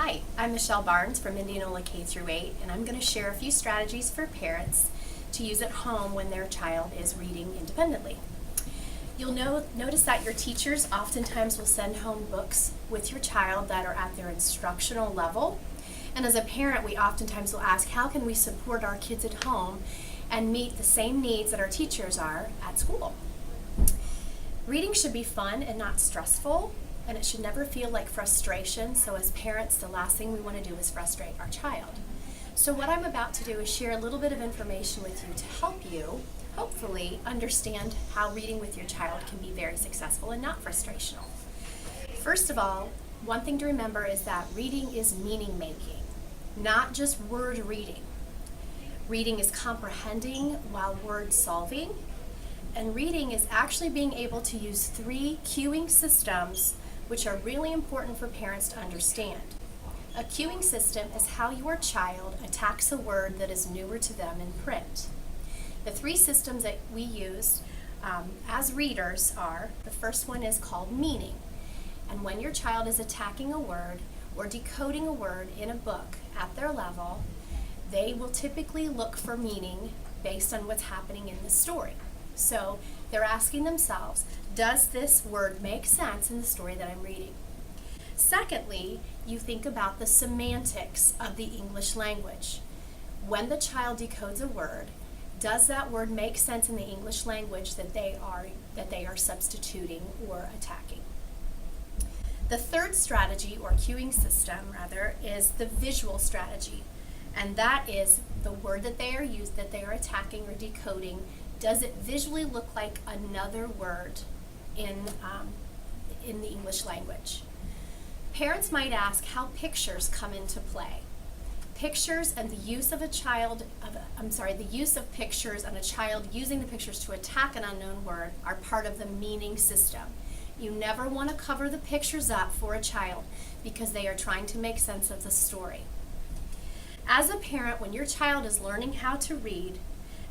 Hi, I'm Michelle Barnes from Indianola K-8, and I'm going to share a few strategies for parents to use at home when their child is reading independently. You'll notice that your teachers oftentimes will send home books with your child that are at their instructional level. And as a parent, we oftentimes will ask, how can we support our kids at home and meet the same needs that our teachers are at school? Reading should be fun and not stressful, and it should never feel like frustration. So as parents, the last thing we want to do is frustrate our child. So what I'm about to do is share a little bit of information with you to help you, hopefully, understand how reading with your child can be very successful and not frustrational. First of all, one thing to remember is that reading is meaning making, not just word reading. Reading is comprehending while word solving, and reading is actually being able to use 3 cueing systems which are really important for parents to understand. A cueing system is how your child attacks a word that is newer to them in print. The 3 systems that we use as readers are, the first one is called meaning. And when your child is attacking a word or decoding a word in a book at their level, they will typically look for meaning based on what's happening in the story. So they're asking themselves, does this word make sense in the story that I'm reading? Secondly, you think about the semantics of the English language. When the child decodes a word, does that word make sense in the English language that they are substituting or attacking? The third strategy, or cueing system rather, is the visual strategy. And that is the word that they are attacking or decoding. Does it visually look like another word in the English language? Parents might ask how pictures come into play. Pictures and the use of the use of pictures and a child using the pictures to attack an unknown word are part of the meaning system. You never want to cover the pictures up for a child because they are trying to make sense of the story. As a parent, when your child is learning how to read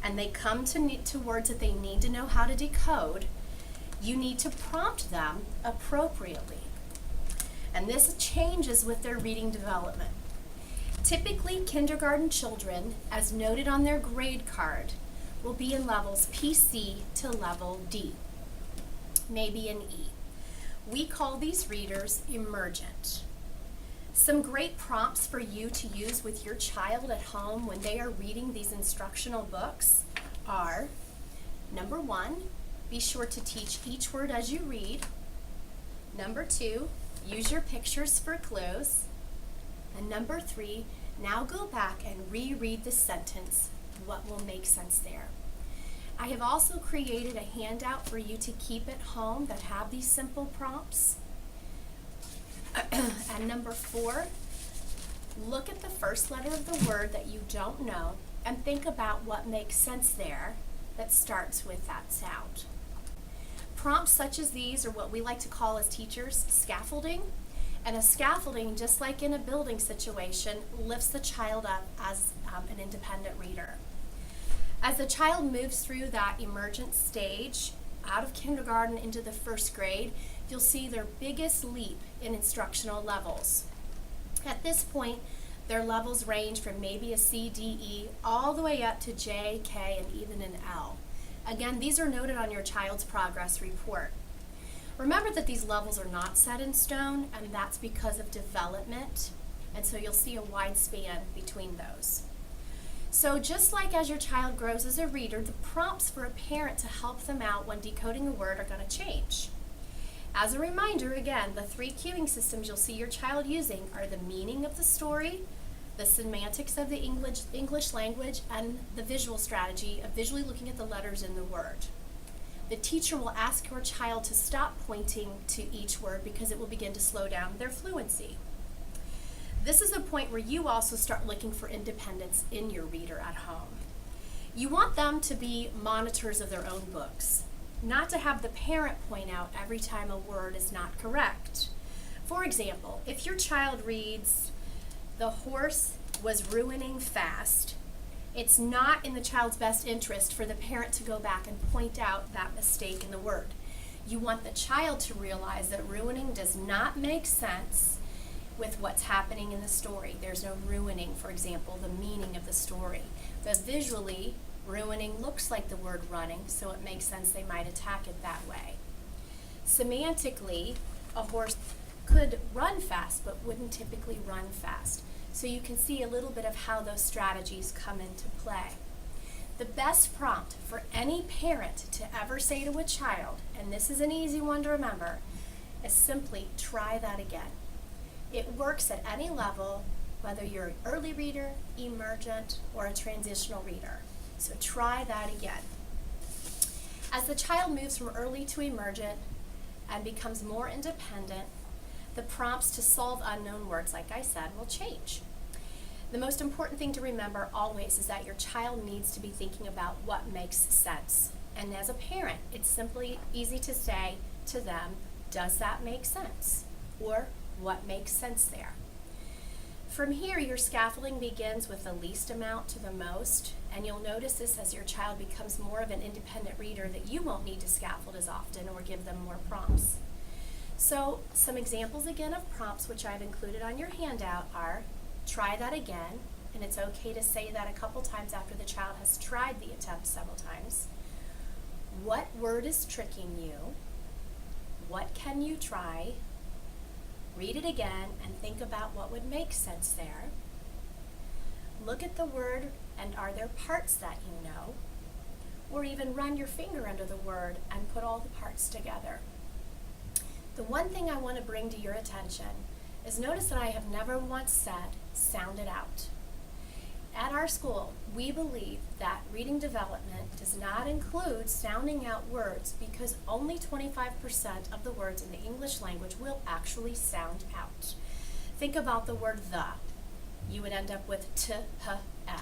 and they come to words that they need to know how to decode, you need to prompt them appropriately. And this changes with their reading development. Typically, kindergarten children, as noted on their grade card, will be in levels PC to level D, maybe an E. We call these readers emergent. Some great prompts for you to use with your child at home when they are reading these instructional books are, number 1, be sure to teach each word as you read. Number 2, use your pictures for clues. And number 3, now go back and reread the sentence. What will make sense there? I have also created a handout for you to keep at home that have these simple prompts. And number 4, look at the first letter of the word that you don't know and think about what makes sense there that starts with that sound. Prompts such as these are what we like to call as teachers scaffolding. And a scaffolding, just like in a building situation, lifts the child up as an independent reader. As the child moves through that emergent stage, out of kindergarten into the 1st grade, you'll see their biggest leap in instructional levels. At this point, their levels range from maybe a C, D, E, all the way up to J, K, and even an L. Again, these are noted on your child's progress report. Remember that these levels are not set in stone, and that's because of development, and so you'll see a wide span between those. So just like as your child grows as a reader, the prompts for a parent to help them out when decoding a word are going to change. As a reminder, again, the 3 cueing systems you'll see your child using are the meaning of the story, the semantics of the English language, and the visual strategy of visually looking at the letters in the word. The teacher will ask your child to stop pointing to each word because it will begin to slow down their fluency. This is a point where you also start looking for independence in your reader at home. You want them to be monitors of their own books, not to have the parent point out every time a word is not correct. For example, if your child reads, "The horse was ruining fast," it's not in the child's best interest for the parent to go back and point out that mistake in the word. You want the child to realize that ruining does not make sense with what's happening in the story. There's no ruining, for example, the meaning of the story. But visually, ruining looks like the word running, so it makes sense they might attack it that way. Semantically, a horse could run fast, but wouldn't typically run fast. So you can see a little bit of how those strategies come into play. The best prompt for any parent to ever say to a child, and this is an easy one to remember, is simply try that again. It works at any level, whether you're an early reader, emergent, or a transitional reader. So try that again. As the child moves from early to emergent and becomes more independent, the prompts to solve unknown words, like I said, will change. The most important thing to remember always is that your child needs to be thinking about what makes sense. And as a parent, it's simply easy to say to them, does that make sense? Or what makes sense there? From here, your scaffolding begins with the least amount to the most, and you'll notice this as your child becomes more of an independent reader that you won't need to scaffold as often or give them more prompts. So some examples again of prompts which I've included on your handout are, try that again, and it's okay to say that a couple times after the child has tried the attempt several times. What word is tricking you? What can you try? Read it again and think about what would make sense there. Look at the word and are there parts that you know? Or even run your finger under the word and put all the parts together. The one thing I want to bring to your attention is notice that I have never once said, sound it out. At our school, we believe that reading development does not include sounding out words because only 25% of the words in the English language will actually sound out. Think about the word the. You would end up with t, h, e.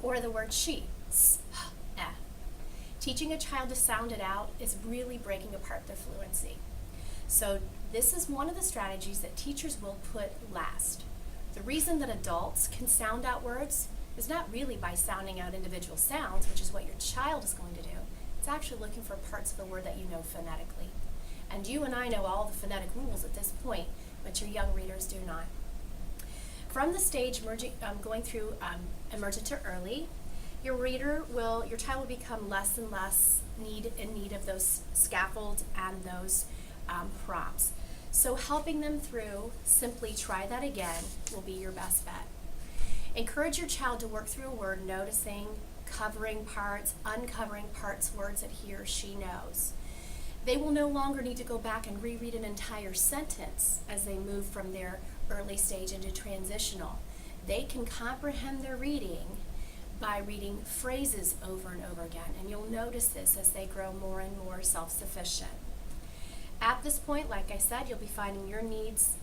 Or the word she, s, h, e. Teaching a child to sound it out is really breaking apart their fluency. So this is one of the strategies that teachers will put last. The reason that adults can sound out words is not really by sounding out individual sounds, which is what your child is going to do. It's actually looking for parts of the word that you know phonetically. And you and I know all the phonetic rules at this point, but your young readers do not. From the stage going through emergent to early, your child will become less and less in need of those scaffolds and those prompts. So helping them through, simply try that again, will be your best bet. Encourage your child to work through a word, noticing, covering parts, uncovering parts, words that he or she knows. They will no longer need to go back and reread an entire sentence as they move from their early stage into transitional. They can comprehend their reading by reading phrases over and over again, and you'll notice this as they grow more and more self-sufficient. At this point, like I said, you'll be finding your needs,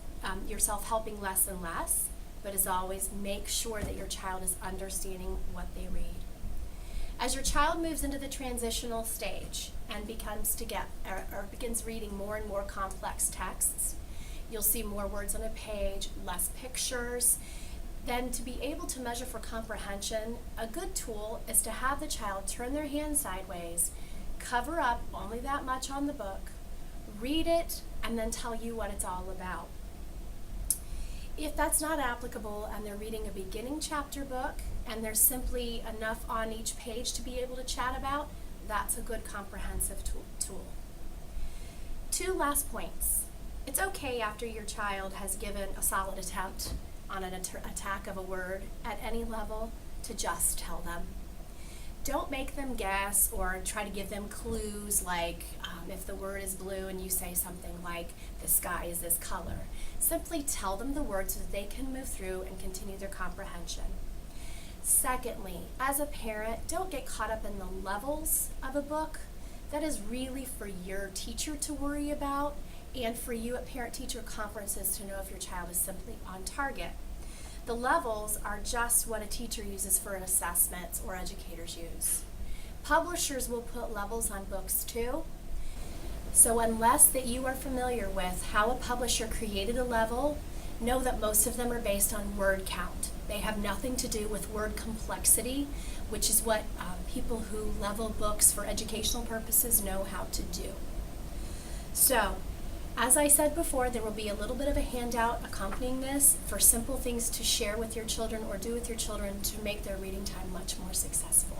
yourself helping less and less, but as always, make sure that your child is understanding what they read. As your child moves into the transitional stage and begins reading more and more complex texts, you'll see more words on a page, less pictures. Then to be able to measure for comprehension, a good tool is to have the child turn their hand sideways, cover up only that much on the book, read it, and then tell you what it's all about. If that's not applicable and they're reading a beginning chapter book and there's simply enough on each page to be able to chat about, that's a good comprehensive tool. 2 last points. It's okay after your child has given a solid attempt on an attack of a word at any level to just tell them. Don't make them guess or try to give them clues like if the word is blue and you say something like the sky is this color. Simply tell them the word so that they can move through and continue their comprehension. Secondly, as a parent, don't get caught up in the levels of a book. That is really for your teacher to worry about and for you at parent-teacher conferences to know if your child is simply on target. The levels are just what a teacher uses for assessments or educators use. Publishers will put levels on books too. So unless that you are familiar with how a publisher created a level, know that most of them are based on word count. They have nothing to do with word complexity, which is what people who level books for educational purposes know how to do. So As I said before, there will be a little bit of a handout accompanying this for simple things to share with your children or do with your children to make their reading time much more successful.